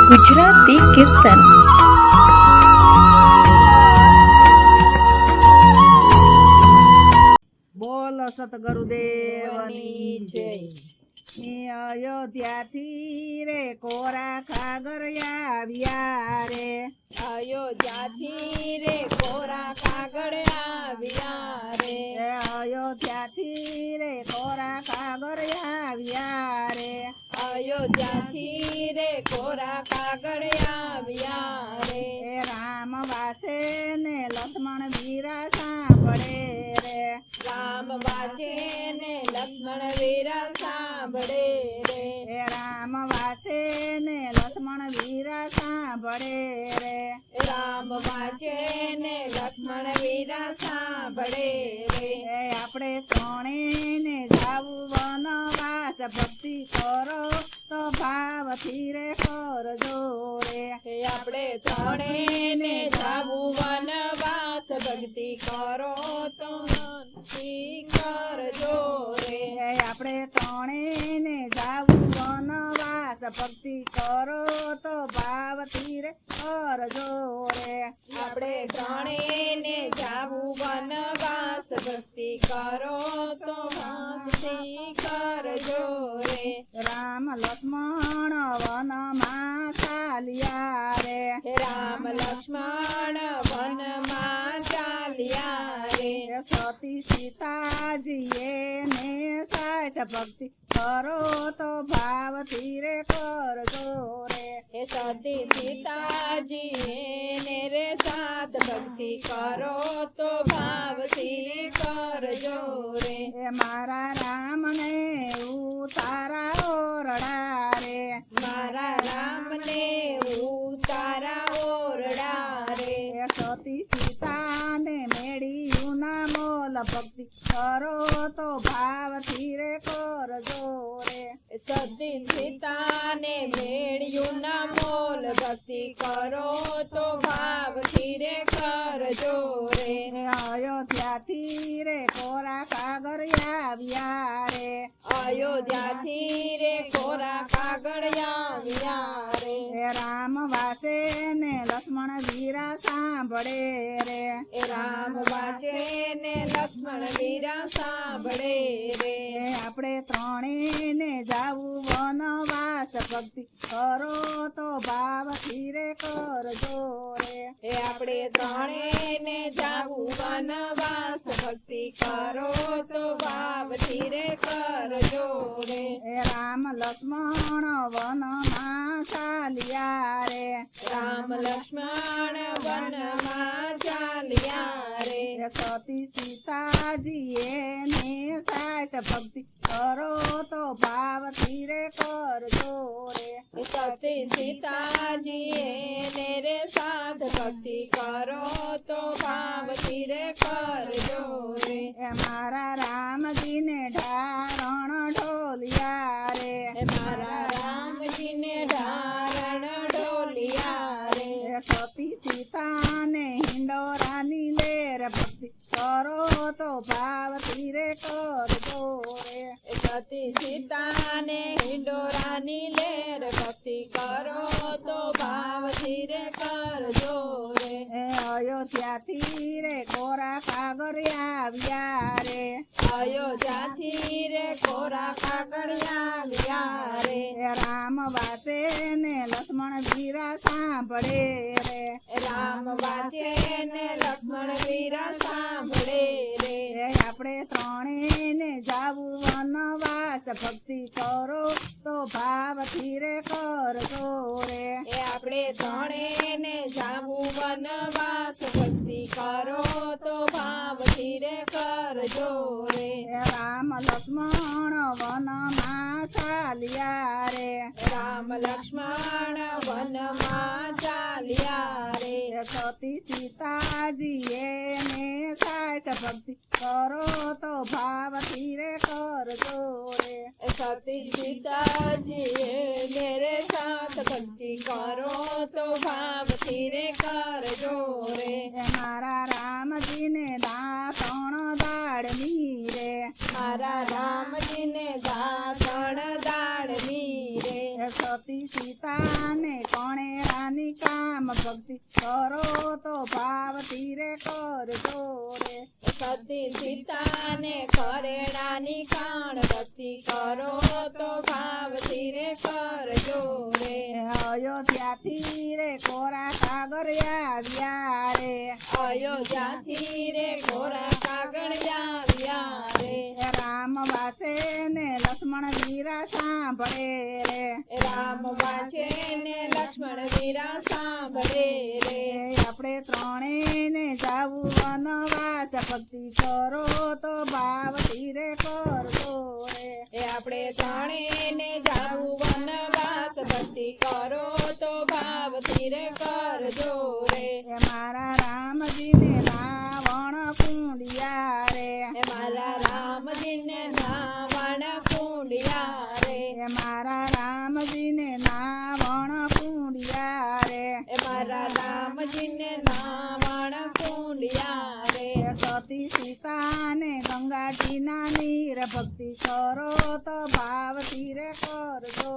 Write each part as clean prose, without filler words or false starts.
ગુજરાતી કીર્તન. બોલ સતગુરુદેવની જય. અયોધ્યાથી રે કોરા કાગળિયા આવ્યા રે. અયોધ્યાથી રે કોરા કાગળ આવ્યા રે. અયોધ્યાથી રે કોરા કાગળિયા આવ્યા રે. અયોધ્યાથી રે કોરા કાગળ આવ્યા રે. રામ વાસે ને લક્ષ્મણ વીરા સાંભળે રે. રામ વાંચે ને લક્ષ્મણ વીરા સાંભળે રે. રામ વાસે ને લક્ષ્મણ વીરા સાંભળે રે. રામ વાંચે ને લક્ષ્મણ વીરા સાંભળે રે. આપણે ત્રણેયને જાવું વનવાસ, ભક્તિ કરો તો ભાવથી રે કરજો રે. આપણે ત્રણેયને જાવું વનવાસ, ભક્તિ કરો તો મનથી કરજો રે. આપણે ત્રણેયને જાવું વનવાસ, ભક્તિ કરો તો ભાવથી રે કરજો રે. આપણે ત્રણેયને જાવું વનવાસ, ભક્તિ કરો તો ભક્તિ કરજો રે. રામ લક્ષ્મણ વનમાં ચાલ્યા રે. રામ લક્ષ્મણ વનમાં ચાલ્યા રે. સતી સીતાજીએ ને સાથ, ભક્તિ કરો તો ભાવથી રે કરજો રે. સતી સીતાજી ને રે સાથ, ભક્તિ કરો તો ભાવથી કરજો રે. મારા રામને ઉતારા ઓરડા રે. મારા રામને ઉતારા ઓરડા રે. સતી સીતાને મેળ્યું ના મોલ, ભક્તિ કરો તો ભાવથી રે કરજો રે. સતી સીતાને મેળ્યું ના મોલ, ભક્તિ કરો તો ભાવથી રે કરજો રે. અયોધ્યાથી રે કોરા કાગળિયા આવ્યા રે. અયોધ્યાથી રે કોરા કાગળ આવ્યા રે. રામ વાસે ને લક્ષ્મણ વીરા સાંભળે રે. રામ વાંચે ને લક્ષ્મણ વીરા સાંભળે રે. આપણે ત્રણેયને જાવું વનવાસ, ભક્તિ કરો તો ભાવથી રે કરજો રે. આપણે ત્રણેયને જાવું વનવાસ, ભક્તિ કરો તો ભાવથી રે કરજો રે. રામ લક્ષ્મણ વનમાં ચાલ્યા રે. રામ લક્ષ્મણ વનમાં ચાલ્યા રે. સતી સીતાજીએ ને સાથ, ભક્તિ કરો તો ભાવથી રે કરજો રે. સતી સીતાજી ને રે સાથ, ભક્તિ કરો તો ભાવથી રે કરજો રે. મારા રામજીને ઢારણ ઢોલિયા રે. મારા રામજીને ધારણ ડોલિયા રે. સતી સીતાને હિંડોરાની લેર, ભક્તિ કરો તો ભાવથી રે કરજો રે. સતી સીતાને હિંડોરાની લેર, ભક્તિ કરો તો ભાવથી રે કરજો રે. અયોધ્યાથી રે કોરા કાગળિયા આવ્યા રે. અયોધ્યાથી રે કોરા કાગળ આવ્યા રે. રામ વાસે ને લક્ષ્મણ વીરા સાંભળે રે. રામ વાંચે ને લક્ષ્મણ વીરા સાંભળે રે. આપણે ત્રણેયને જાવું વનવાસ, ભક્તિ કરો તો ભાવથી રે કરજો રે. આપણે ત્રણેયને જાવું વનવાસ, ભક્તિ કરો તો ભાવથી રે કરજો રે. રામ લક્ષ્મણ વનમાં ચાલ્યા રે. રામ લક્ષ્મણ વનમાં ચાલ્યા રે. સતી સીતાજીએ ને સાથ, ભક્તિ કરો તો ભાવથી રે કરજો રે. સતી સીતાજી મેરે સાથ, ભક્તિ કરો તો ભાવથી રે કરજો રે. મારા રામજીને દાસણ દાડની રે. મારા રામજીને દાસણ દાળની રે. સતી સીતાને કોણે રાની કામ ભક્તિ કરો તો ભાવથી રે કરજો રે સતી સીતાને કરેડાની કાણ ભક્તિ કરો તો ભાવથી રે કરજો રે અયોધ્યાથી રે કોરા કાગર આવ્યા રે અયોધ્યાથી રે કોરા કાગળ આવ્યા રે રામ વાસે ને લક્ષ્મણ વીરા સાંભળે રે રામ વાંચે ને લક્ષ્મણ વીરા સાંભળે રે આપણે ત્રણેય ને જાવું વનવાસ ભક્તિ કરો તો ભાવથી રે કરજો રે આપણે ત્રણેયને જાવું વનવાસ ભક્તિ કરો તો ભાવથી રે કરજો રે મારા રામજીને રાવણ કુંડિયા રે મારા રામજીને નાવણ કુંડિયા રે મારા રામજીને નાવણ કુંડિયા રે મારા રામજીને નાવણ કુંડિયા રે સતી સીતાને ગંગાજીના નીર ભક્તિ કરો તો ભાવથી રે કરજો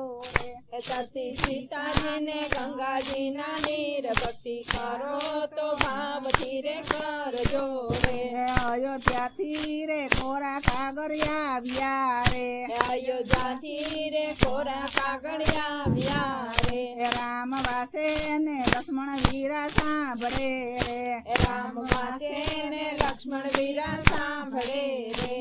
રે સતી સીતાજીને ગંગાજીના નીર ભક્તિ કરો તો ભાવથી રે કરજો રે અયોધ્યાથી રે કોરા કાગર આવ્યા રે અયોધ્યાથી રે કોરા કાગળ આવ્યા રે રામ વાસે ને લક્ષ્મણ વીરા સાંભળે રે રામ વાંચે ને લક્ષ્મણ વીરા સાંભળે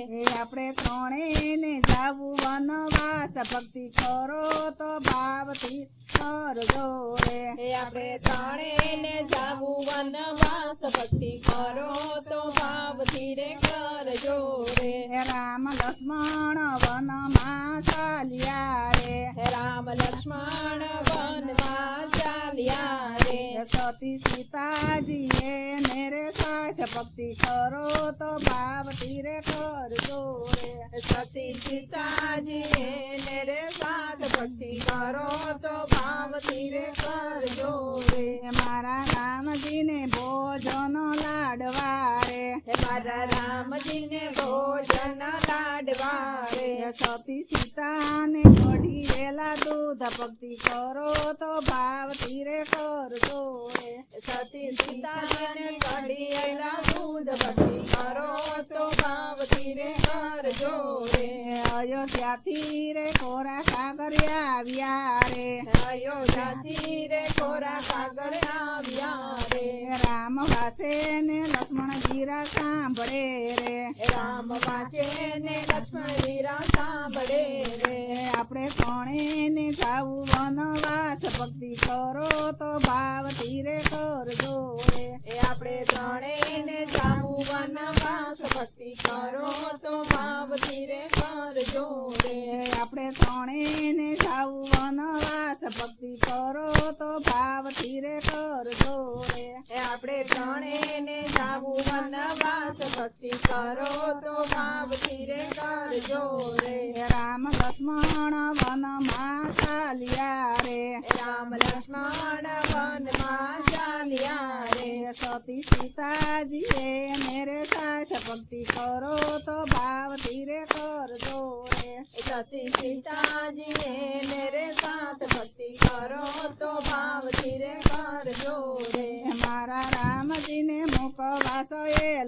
રે આપણે ત્રણેયને જાવું વનવાસ ભક્તિ કરો તો ભાવથી કરજો રે આપણે ત્રણેયને જાવું વનવાસ ભક્તિ કરો તો ભાવથી રે કરજો રે રામ લક્ષ્મણ વનમાં ચાલ્યા રે રામ લક્ષ્મણ વનમાં ચાલ્યા રે સતી સીતાજીએ મેરે સાથ ભક્તિ કરો તો ભાવથી રે કરજો રે સતી સીતાજી ને રે સાથ ભક્તિ કરો તો ભાવથી રે કરજો રે મારા રામજીને ભોજન લાડવા રે મારા રામજીને ભોજન લાડવા રે સતી સીતાને કઢી વેલા દૂધ ભક્તિ કરો તો ભાવથી રે કરજો રે સતી સીતાને કઢિયેલા દૂધ ભક્તિ કરો તો ભાવથી રે કરજો રે અયોધ્યાથી રે કોરા કાગર આવ્યા રે અયોધ્યાથી રે કોરા કાગળ આવ્યા રે રામ વાસે ને લક્ષ્મણ વીરા સાંભળે રે રામ વાંચે ને લક્ષ્મણ વીરા સાંભળે રે આપણે ત્રણેયને જાવું વનવાસ ભક્તિ કરો તો ભાવથી રે કરજો રે આપણે ત્રણેયને જાવું વનવાસ ભક્તિ કરો તો ભાવથી રે કરજો રે આપણે ત્રણેયને જાવું વનવાસ ભક્તિ કરો તો ભાવથી રે કરજો રે આપણે ત્રણેયને જાવું વનવાસ ભક્તિ કરો તો ભાવથી રે કરજો રે રામ લક્ષ્મણ વનમાં ચાલ્યા રે રામ લક્ષ્મણ વનમાં ચાલ્યા રે સતી સીતાજીએ મેરે સાથ ભક્તિ કરો તો ભાવથી રે કરજો રે સતી સીતાજીએ મેરે સાથ ભક્તિ કરો તો ભાવથી રે કરજો રે મારા રામજીને મુખવાસ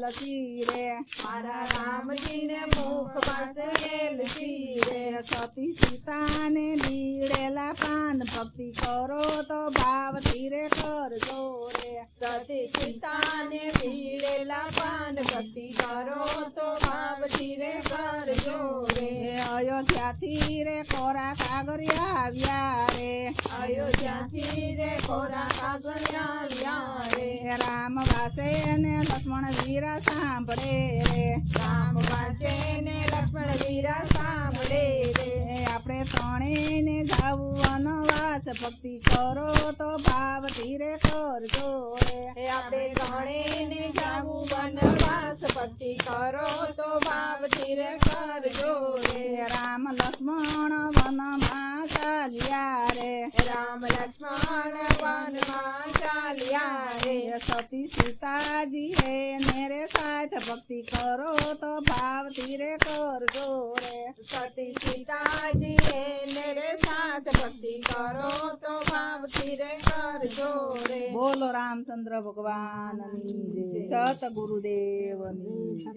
લસી રે મારા રામજીને મુખ પાસે એલસી રે સતી સીતાને લીડેલા પાન ભક્તિ કરો તો ભાવથી રે કરજો રે સતી સીતાને પીડેલા પાન ભક્તિ કરો તો ભાવથી રે કરજો રે અયોધ્યાથી રે કોરા કાગર આવ્યા રે અયોધ્યાથી રે કોરા કાગળ આવ્યા રે રામ વાસે ને લક્ષ્મણ વીરા સાંભળે રે રામ વાંચે ને લક્ષ્મણ વીરા સાંભળે રે આપણે ત્રણેયને જાવું વનવાસ ભક્તિ કરો તો ભાવથી રે કરજો રે આપણે ત્રણેયને જાવું વનવાસ ભક્તિ કરો તો ભાવથી રે કરજો રે રામ લક્ષ્મણ વનમાં ચાલ્યા રે રામ લક્ષ્મણ વનમાં ચાલ્યા રે સતી સીતાજીએ મેરે સાથ ભક્તિ કરો તો ભાવથી રે કરજો રે સતી સીતાજી એને રે સાથ ભક્તિ કરો તો ભાવથી રે કરજો રે બોલો રામચંદ્ર ભગવાનની જય સત ગુરુદેવની જય